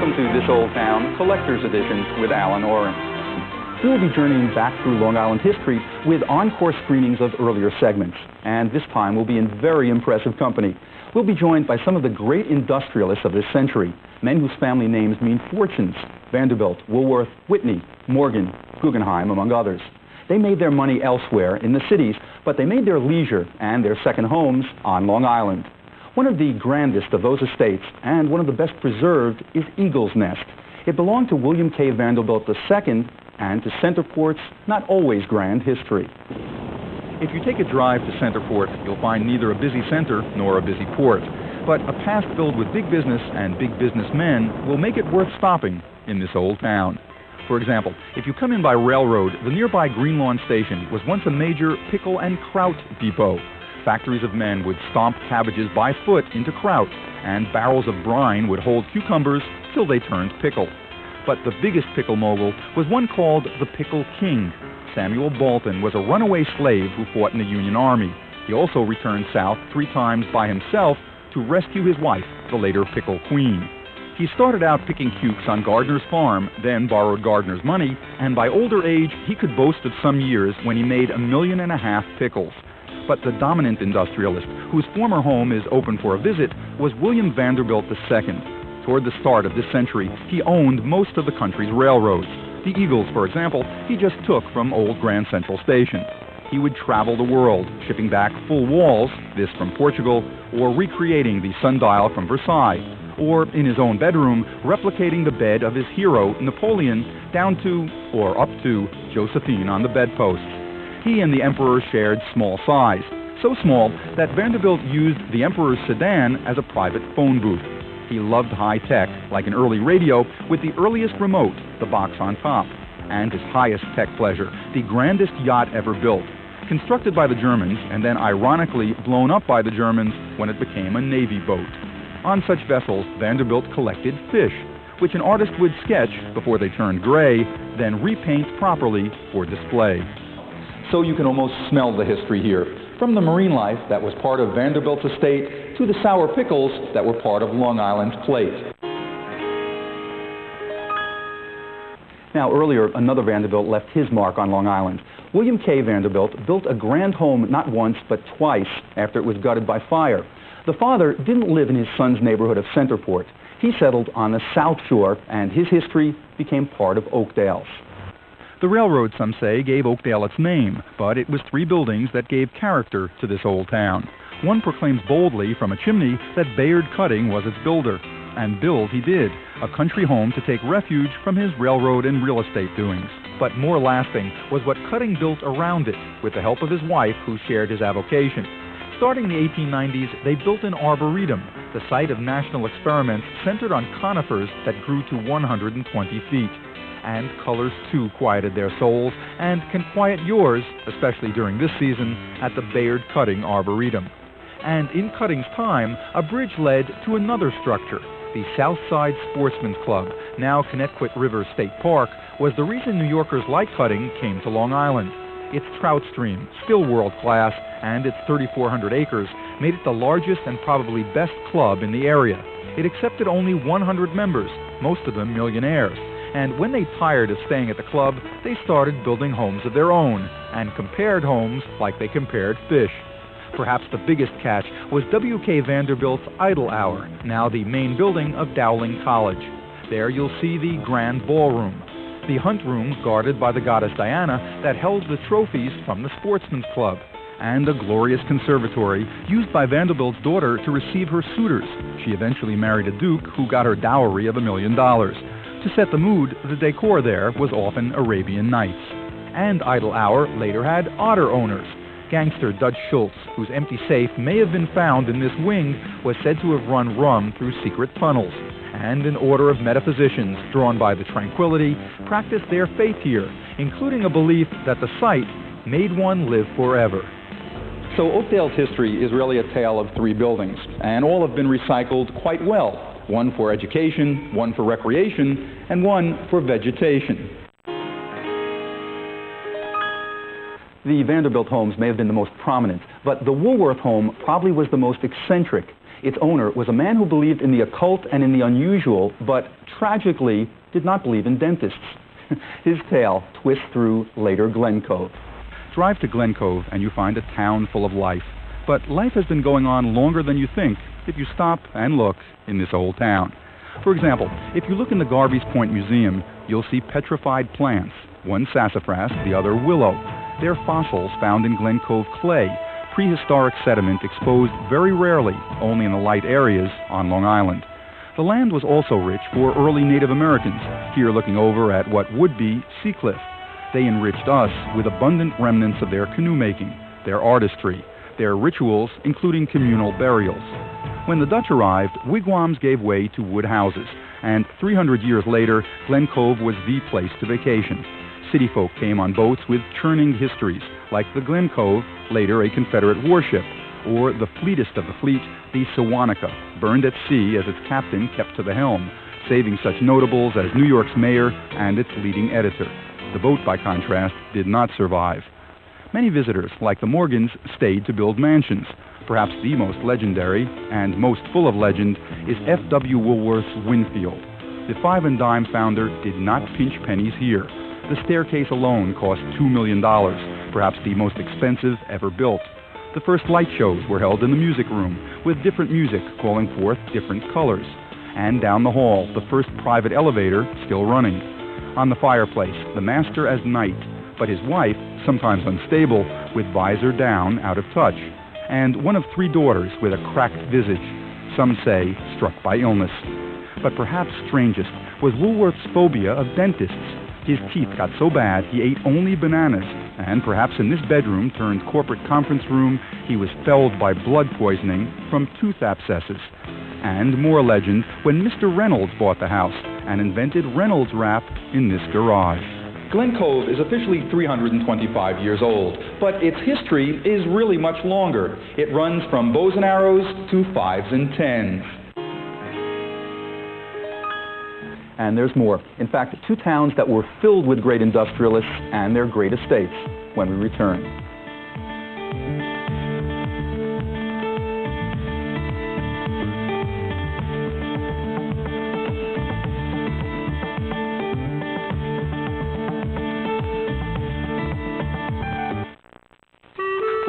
Welcome to This Old Town Collector's Edition with Alan Oren. We will be journeying back through Long Island history with encore screenings of earlier segments. And this time we'll be in very impressive company. We'll be joined by some of the great industrialists of this century, men whose family names mean fortunes: Vanderbilt, Woolworth, Whitney, Morgan, Guggenheim, among others. They made their money elsewhere in the cities, but they made their leisure and their second homes on Long Island. One of the grandest of those estates, and one of the best preserved, is Eagle's Nest. It belonged to William K. Vanderbilt II and to Centerport's not always grand history. If you take a drive to Centerport, you'll find neither a busy center nor a busy port. But a past filled with big business and big businessmen will make it worth stopping in this old town. For example, if you come in by railroad, the nearby Greenlawn Station was once a major pickle and kraut depot. Factories of men would stomp cabbages by foot into kraut, and barrels of brine would hold cucumbers till they turned pickle. But the biggest pickle mogul was one called the Pickle King. Samuel Bolton was a runaway slave who fought in the Union Army. He also returned south 3 times by himself to rescue his wife, the later Pickle Queen. He started out picking cukes on Gardner's farm, then borrowed Gardner's money, and by older age he could boast of some years when he made $1.5 million pickles. But the dominant industrialist, whose former home is open for a visit, was William Vanderbilt II. Toward the start of this century, he owned most of the country's railroads. The Eagles, for example, he just took from old Grand Central Station. He would travel the world, shipping back full walls, this from Portugal, or recreating the sundial from Versailles, or in his own bedroom, replicating the bed of his hero, Napoleon, down to, or up to, Josephine on the bedpost. He and the Emperor shared small size, so small that Vanderbilt used the Emperor's sedan as a private phone booth. He loved high tech, like an early radio with the earliest remote, the box on top, and his highest tech pleasure, the grandest yacht ever built, constructed by the Germans and then ironically blown up by the Germans when it became a Navy boat. On such vessels, Vanderbilt collected fish, which an artist would sketch before they turned gray, then repaint properly for display. So you can almost smell the history here, from the marine life that was part of Vanderbilt's estate to the sour pickles that were part of Long Island's plate. Now, earlier, another Vanderbilt left his mark on Long Island. William K. Vanderbilt built a grand home not once but twice after it was gutted by fire. The father didn't live in his son's neighborhood of Centerport. He settled on the South Shore, and his history became part of Oakdale's. The railroad, some say, gave Oakdale its name, but it was 3 buildings that gave character to this old town. One proclaims boldly from a chimney that Bayard Cutting was its builder. And build he did, a country home to take refuge from his railroad and real estate doings. But more lasting was what Cutting built around it, with the help of his wife, who shared his avocation. Starting in the 1890s, they built an arboretum, the site of national experiments centered on conifers that grew to 120 feet. And colors too quieted their souls, and can quiet yours, especially during this season, at the Bayard Cutting Arboretum. And in Cutting's time, a bridge led to another structure. The Southside Sportsman's Club, now Connecticut River State Park, was the reason New Yorkers like Cutting came to Long Island. Its trout stream, still world-class, and its 3,400 acres made it the largest and probably best club in the area. It accepted only 100 members, most of them millionaires. And when they tired of staying at the club, they started building homes of their own, and compared homes like they compared fish. Perhaps the biggest catch was W.K. Vanderbilt's Idle Hour, now the main building of Dowling College. There you'll see the Grand Ballroom, the hunt room guarded by the goddess Diana that held the trophies from the Sportsman's Club, and a glorious conservatory used by Vanderbilt's daughter to receive her suitors. She eventually married a duke who got her dowry of $1 million. To set the mood, the decor there was often Arabian Nights. And Idle Hour later had odder owners. Gangster Dutch Schultz, whose empty safe may have been found in this wing, was said to have run rum through secret tunnels. And an order of metaphysicians, drawn by the tranquility, practiced their faith here, including a belief that the site made one live forever. So Oakdale's history is really a tale of 3 buildings, and all have been recycled quite well. One for education, one for recreation, and one for vegetation. The Vanderbilt homes may have been the most prominent, but the Woolworth home probably was the most eccentric. Its owner was a man who believed in the occult and in the unusual, but tragically did not believe in dentists. His tale twists through later Glen Cove. Drive to Glen Cove and you find a town full of life. But life has been going on longer than you think if you stop and look in this old town. For example, if you look in the Garvey's Point Museum, you'll see petrified plants, one sassafras, the other willow. They're fossils found in Glen Cove clay, prehistoric sediment exposed very rarely, only in the light areas on Long Island. The land was also rich for early Native Americans, here looking over at what would be Seacliff. They enriched us with abundant remnants of their canoe making, their artistry, their rituals, including communal burials. When the Dutch arrived, wigwams gave way to wood houses, and 300 years later, Glen Cove was the place to vacation. City folk came on boats with churning histories, like the Glen Cove, later a Confederate warship, or the fleetest of the fleet, the Sewanaka, burned at sea as its captain kept to the helm, saving such notables as New York's mayor and its leading editor. The boat, by contrast, did not survive. Many visitors, like the Morgans, stayed to build mansions. Perhaps the most legendary, and most full of legend, is F.W. Woolworth's Winfield. The five and dime founder did not pinch pennies here. The staircase alone cost $2 million, perhaps the most expensive ever built. The first light shows were held in the music room, with different music calling forth different colors. And down the hall, the first private elevator still running. On the fireplace, the master as knight, but his wife, sometimes unstable, with visor down, out of touch. And one of three daughters with a cracked visage, some say struck by illness. But perhaps strangest was Woolworth's phobia of dentists. His teeth got so bad he ate only bananas, and perhaps in this bedroom turned corporate conference room, he was felled by blood poisoning from tooth abscesses. And more legend, when Mr. Reynolds bought the house and invented Reynolds Wrap in this garage. Glen Cove is officially 325 years old, but its history is really much longer. It runs from bows and arrows to fives and tens. And there's more. In fact, two towns that were filled with great industrialists and their great estates when we return.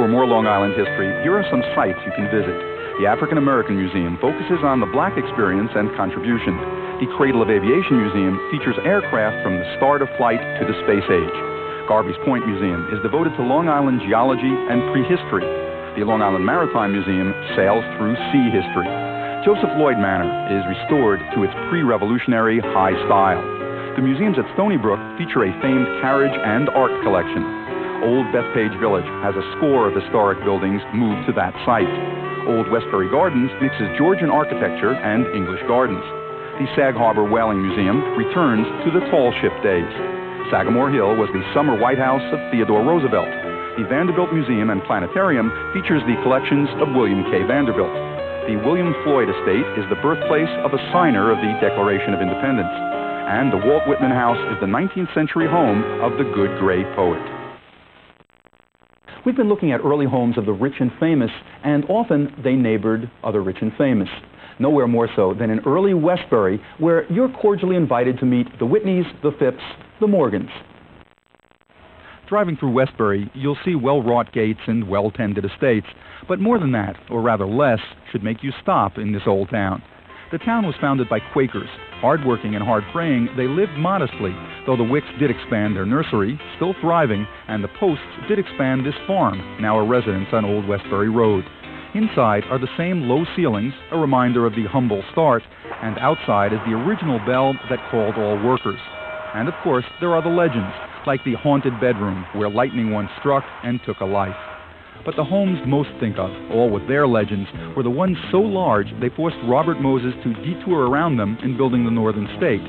For more Long Island history, here are some sites you can visit. The African American Museum focuses on the black experience and contribution. The Cradle of Aviation Museum features aircraft from the start of flight to the space age. Garvey's Point Museum is devoted to Long Island geology and prehistory. The Long Island Maritime Museum sails through sea history. Joseph Lloyd Manor is restored to its pre-revolutionary high style. The museums at Stony Brook feature a famed carriage and art collection. Old Bethpage Village has a score of historic buildings moved to that site. Old Westbury Gardens mixes Georgian architecture and English gardens. The Sag Harbor Whaling Museum returns to the tall ship days. Sagamore Hill was the summer White House of Theodore Roosevelt. The Vanderbilt Museum and Planetarium features the collections of William K. Vanderbilt. The William Floyd Estate is the birthplace of a signer of the Declaration of Independence. And the Walt Whitman House is the 19th century home of the good gray poet. We've been looking at early homes of the rich and famous, and often they neighbored other rich and famous. Nowhere more so than in early Westbury, where you're cordially invited to meet the Whitneys, the Phipps, the Morgans. Driving through Westbury, you'll see well-wrought gates and well-tended estates, but more than that, or rather less, should make you stop in this old town. The town was founded by Quakers. Hard-working and hard-praying, they lived modestly, though the Wicks did expand their nursery, still thriving, and the Posts did expand this farm, now a residence on Old Westbury Road. Inside are the same low ceilings, a reminder of the humble start, and outside is the original bell that called all workers. And of course, there are the legends, like the haunted bedroom where lightning once struck and took a life. But the homes most think of, all with their legends, were the ones so large they forced Robert Moses to detour around them in building the northern state.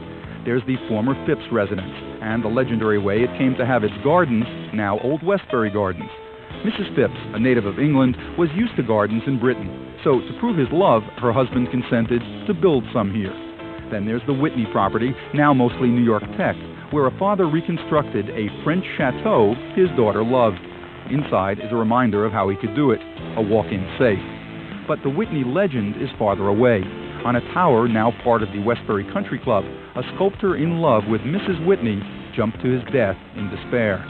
There's the former Phipps residence, and the legendary way it came to have its gardens, now Old Westbury Gardens. Mrs. Phipps, a native of England, was used to gardens in Britain, so to prove his love, her husband consented to build some here. Then there's the Whitney property, now mostly New York Tech, where a father reconstructed a French chateau his daughter loved. Inside is a reminder of how he could do it, a walk-in safe. But the Whitney legend is farther away. On a tower now part of the Westbury Country Club, a sculptor in love with Mrs. Whitney jumped to his death in despair.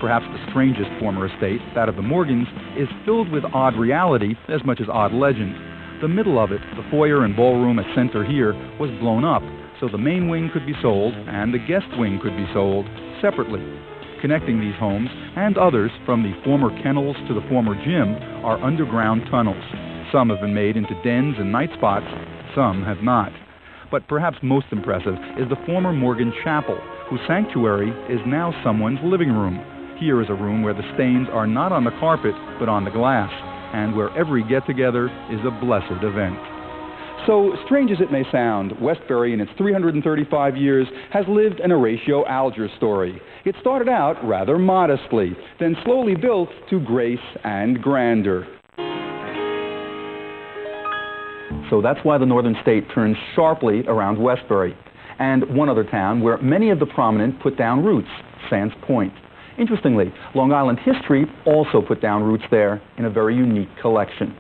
Perhaps the strangest former estate, that of the Morgans, is filled with odd reality as much as odd legend. The middle of it, the foyer and ballroom at center here, was blown up, so the main wing could be sold and the guest wing could be sold separately. Connecting these homes and others, from the former kennels to the former gym, are underground tunnels. Some have been made into dens and night spots, some have not. But perhaps most impressive is the former Morgan Chapel, whose sanctuary is now someone's living room. Here is a room where the stains are not on the carpet, but on the glass, and where every get-together is a blessed event. So, strange as it may sound, Westbury in its 335 years has lived an Horatio Alger story. It started out rather modestly, then slowly built to grace and grandeur. So that's why the northern state turns sharply around Westbury. And one other town where many of the prominent put down roots, Sands Point. Interestingly, Long Island history also put down roots there in a very unique collection.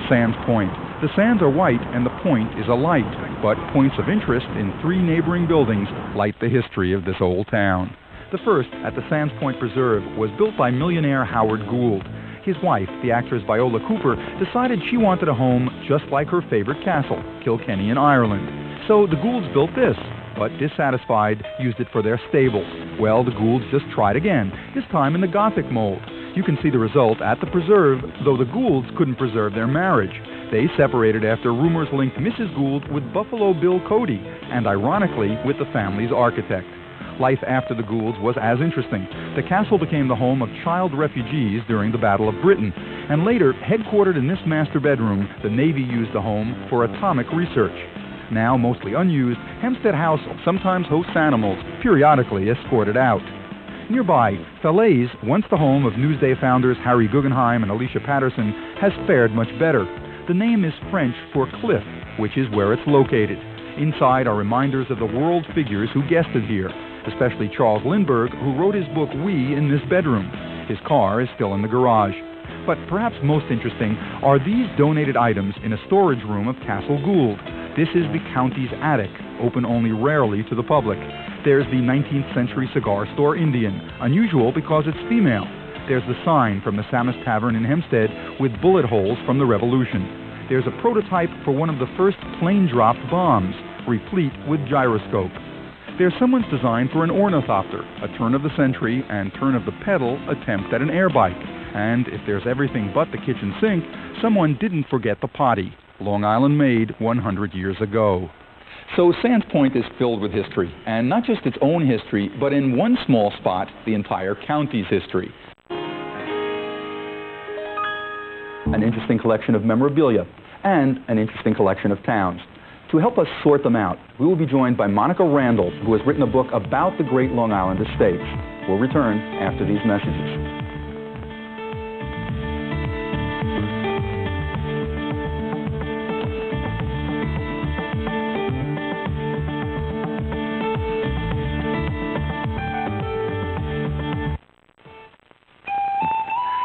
Sands Point. The sands are white and the point is a light, but points of interest in three neighboring buildings light the history of this old town. The first, at the Sands Point Preserve, was built by millionaire Howard Gould. His wife, the actress Viola Cooper, decided she wanted a home just like her favorite castle, Kilkenny in Ireland. So the Goulds built this, but dissatisfied, used it for their stable. Well, the Goulds just tried again, this time in the Gothic mold. You can see the result at the preserve, though the Goulds couldn't preserve their marriage. They separated after rumors linked Mrs. Gould with Buffalo Bill Cody, and ironically, with the family's architect. Life after the Goulds was as interesting. The castle became the home of child refugees during the Battle of Britain, and later, headquartered in this master bedroom, the Navy used the home for atomic research. Now mostly unused, Hempstead House sometimes hosts animals, periodically escorted out. Nearby, Falaise, once the home of Newsday founders Harry Guggenheim and Alicia Patterson, has fared much better. The name is French for cliff, which is where it's located. Inside are reminders of the world figures who guested here, especially Charles Lindbergh, who wrote his book We in this bedroom. His car is still in the garage. But perhaps most interesting are these donated items in a storage room of Castle Gould. This is the county's attic, open only rarely to the public. There's the 19th century cigar store Indian, unusual because it's female. There's the sign from the Sammis Tavern in Hempstead with bullet holes from the Revolution. There's a prototype for one of the first plane-dropped bombs, replete with gyroscope. There's someone's design for an ornithopter, a turn-of-the-century and turn-of-the-pedal attempt at an air bike. And if there's everything but the kitchen sink, someone didn't forget the potty, Long Island made 100 years ago. So Sands Point is filled with history, and not just its own history, but in one small spot, the entire county's history. An interesting collection of memorabilia, and an interesting collection of towns. To help us sort them out, we will be joined by Monica Randall, who has written a book about the great Long Island estates. We'll return after these messages.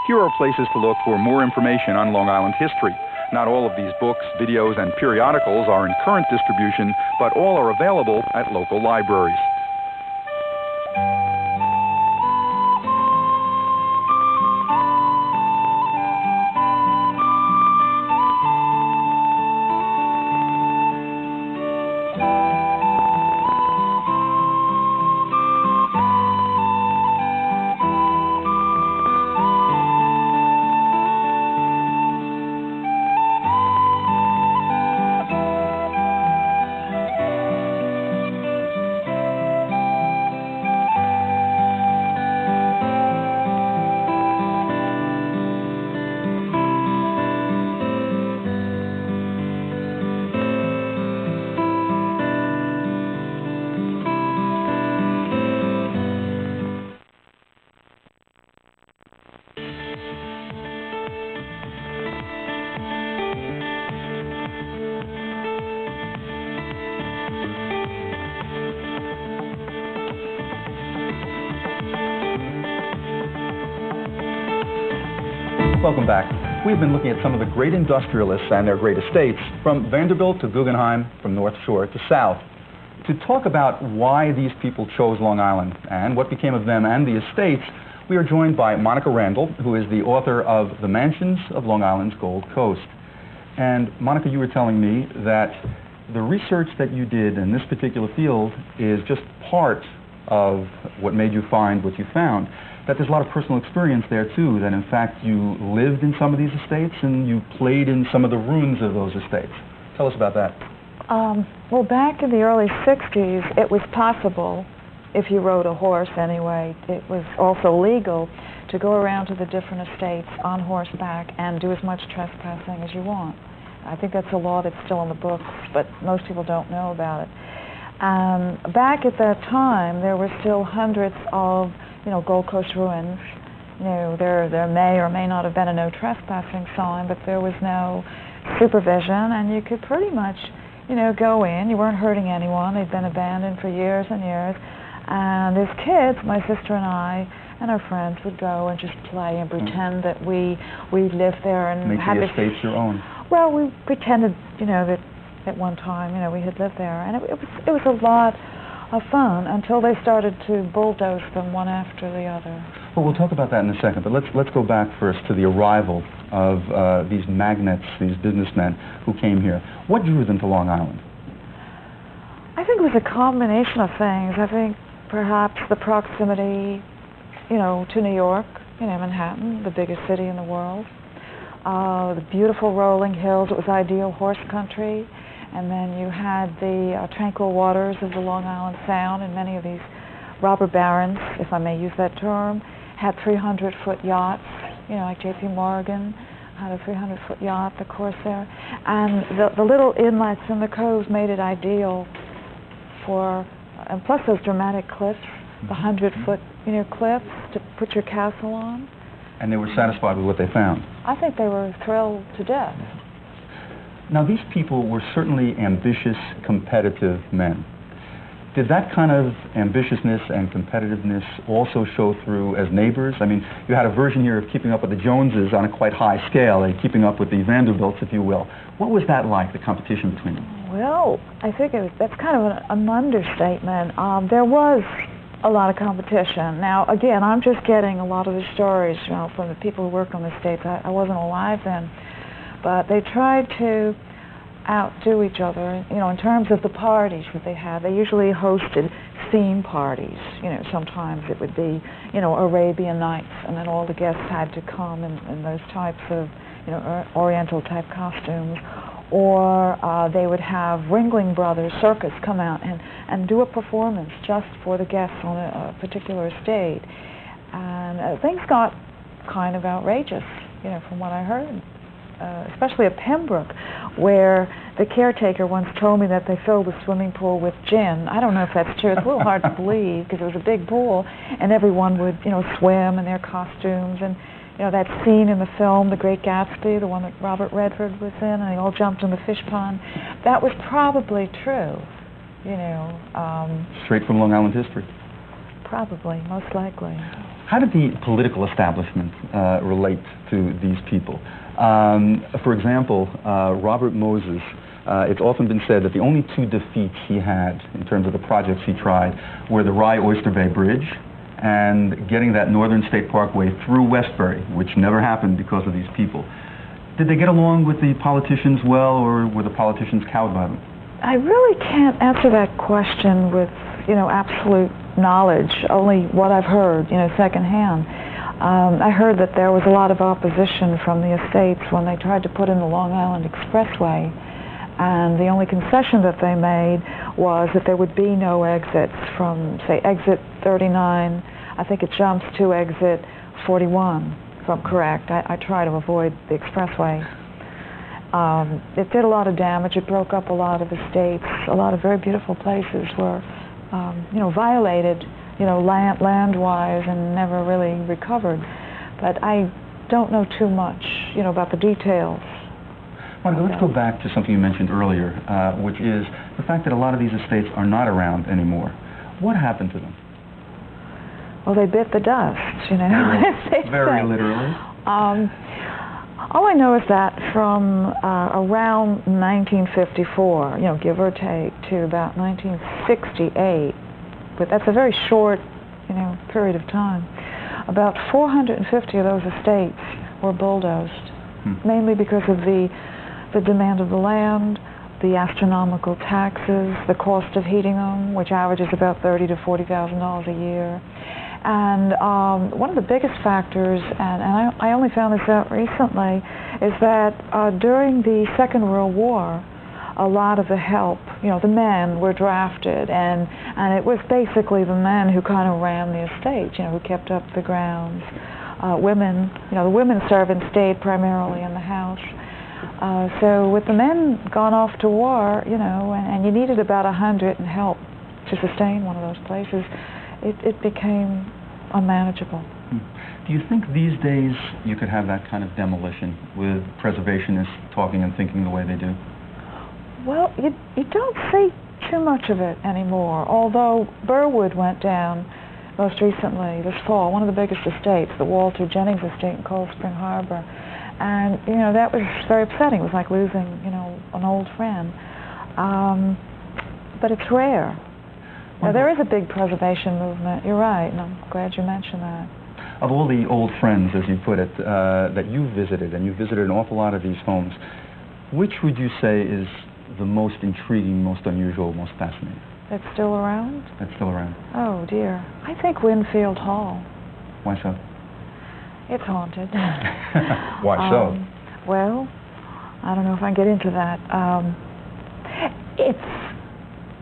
Here are places to look for more information on Long Island history. Not all of these books, videos, and periodicals are in current distribution, but all are available at local libraries. Welcome back. We've been looking at some of the great industrialists and their great estates, from Vanderbilt to Guggenheim, from North Shore to South. To talk about why these people chose Long Island and what became of them and the estates, we are joined by Monica Randall, who is the author of The Mansions of Long Island's Gold Coast. And Monica, you were telling me that the research that you did in this particular field is just part of what made you find what you found. That there's a lot of personal experience there too, that in fact you lived in some of these estates and you played in some of the ruins of those estates. Tell us about that. Well, back in the early 60s, it was possible, if you rode a horse anyway, it was also legal to go around to the different estates on horseback and do as much trespassing as you want. I think that's a law that's still in the books, but most people don't know about it. Back at that time, there were still hundreds of, Gold Coast ruins. There may or may not have been a no trespassing sign, but there was no supervision, and you could pretty much, go in. You weren't hurting anyone. They'd been abandoned for years and years. And as kids, my sister and I and our friends would go and just play and pretend that we lived there and make the estates your own. Well, we pretended, that at one time, we had lived there, and it was a lot of fun until they started to bulldoze them one after the other. Well, we'll talk about that in a second, but let's go back first to the arrival of these magnates, these businessmen who came here. What drew them to Long Island? I think it was a combination of things. I think perhaps the proximity, to New York, Manhattan, the biggest city in the world. The beautiful rolling hills. It was ideal horse country. And then you had the tranquil waters of the Long Island Sound, and many of these robber barons, if I may use that term, had 300-foot yachts, like J.P. Morgan had a 300-foot yacht, the Corsair. And the little inlets and the coves made it ideal for, and plus those dramatic cliffs, the 100-foot, cliffs to put your castle on. And they were satisfied with what they found? I think they were thrilled to death. Now, these people were certainly ambitious, competitive men. Did that kind of ambitiousness and competitiveness also show through as neighbors? I mean, you had a version here of keeping up with the Joneses on a quite high scale, and keeping up with the Vanderbilts, if you will. What was that like, the competition between them? Well, I think that's kind of an understatement. There was a lot of competition. Now, again, I'm just getting a lot of the stories, from the people who worked on the estates. I wasn't alive then. But they tried to outdo each other, in terms of the parties that they had. They usually hosted theme parties. Sometimes it would be, Arabian Nights, and then all the guests had to come in those types of, Oriental type costumes. Or they would have Ringling Brothers Circus come out and do a performance just for the guests on a particular estate. And things got kind of outrageous, from what I heard. Especially at Pembroke, where the caretaker once told me that they filled the swimming pool with gin. I don't know if that's true. It's a little hard to believe because it was a big pool, and everyone would, swim in their costumes. And, that scene in the film, The Great Gatsby, the one that Robert Redford was in, and they all jumped in the fish pond, that was probably true, Straight from Long Island history. Probably, most likely. How did the political establishment relate to these people? For example, Robert Moses, it's often been said that the only two defeats he had in terms of the projects he tried were the Rye Oyster Bay Bridge and getting that Northern State Parkway through Westbury, which never happened because of these people. Did they get along with the politicians well, or were the politicians cowed by them? I really can't answer that question with, absolute knowledge, only what I've heard, secondhand. I heard that there was a lot of opposition from the estates when they tried to put in the Long Island Expressway, and the only concession that they made was that there would be no exits from, say, exit 39. I think it jumps to exit 41, if I'm correct. I try to avoid the expressway. It did a lot of damage. It broke up a lot of estates. A lot of very beautiful places were, violated, land-wise, and never really recovered. But I don't know too much, about the details. Monica, let's go back to something you mentioned earlier, which is the fact that a lot of these estates are not around anymore. What happened to them? Well, they bit the dust, Very literally. All I know is that from around 1954, give or take, to about 1968, but that's a very short, period of time, about 450 of those estates were bulldozed, mainly because of the demand of the land, the astronomical taxes, the cost of heating them, which averages about $30,000 to $40,000 a year. And one of the biggest factors, and I only found this out recently, is that during the Second World War, a lot of the help, the men were drafted, and it was basically the men who kind of ran the estate, who kept up the grounds. Women, the women servants stayed primarily in the house. So with the men gone off to war, and you needed about 100 in help to sustain one of those places, it became unmanageable. Do you think these days you could have that kind of demolition with preservationists talking and thinking the way they do? Well, you don't see too much of it anymore, although Burwood went down most recently this fall, one of the biggest estates, the Walter Jennings estate in Cold Spring Harbor. And, that was very upsetting. It was like losing, an old friend. But it's rare. Now, there is a big preservation movement. You're right, and I'm glad you mentioned that. Of all the old friends, as you put it, that you visited, and you visited an awful lot of these homes, which would you say is the most intriguing, most unusual, most fascinating? That's still around? That's still around. Oh, dear. I think Winfield Hall. Why so? It's haunted. Why so? Well, I don't know if I can get into that.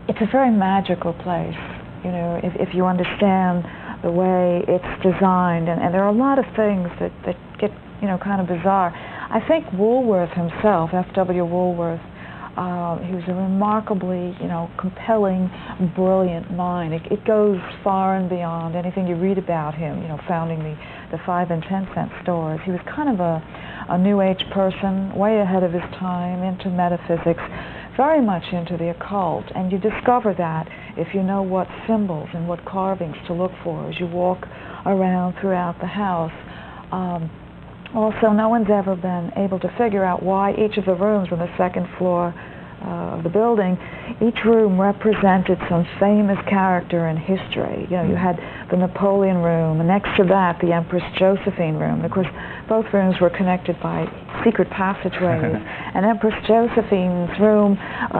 It's a very magical place, if you understand the way it's designed, and there are a lot of things that get, kind of bizarre. I think Woolworth himself, F.W. Woolworth, he was a remarkably, compelling, brilliant mind. It goes far and beyond anything you read about him, founding the 5 and 10 cent stores. He was kind of a New Age person, way ahead of his time, into metaphysics, very much into the occult. And you discover that if you know what symbols and what carvings to look for as you walk around throughout the house. Also, no one's ever been able to figure out why each of the rooms on the second floor of the building, each room represented some famous character in history. You had the Napoleon room, and next to that, the Empress Josephine room. And of course, both rooms were connected by secret passageways. And Empress Josephine's room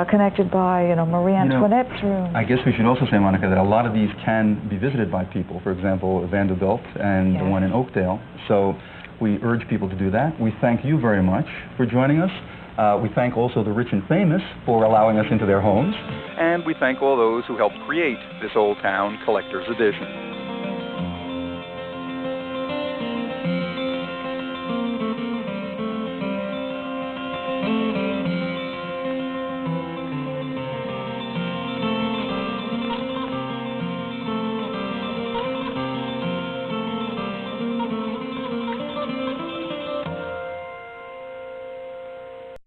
connected by, Marie Antoinette's room. I guess we should also say, Monica, that a lot of these can be visited by people. For example, Vanderbilt and the one in Oakdale. So we urge people to do that. We thank you very much for joining us. We thank also the rich and famous for allowing us into their homes. And we thank all those who helped create this Old Town Collector's Edition.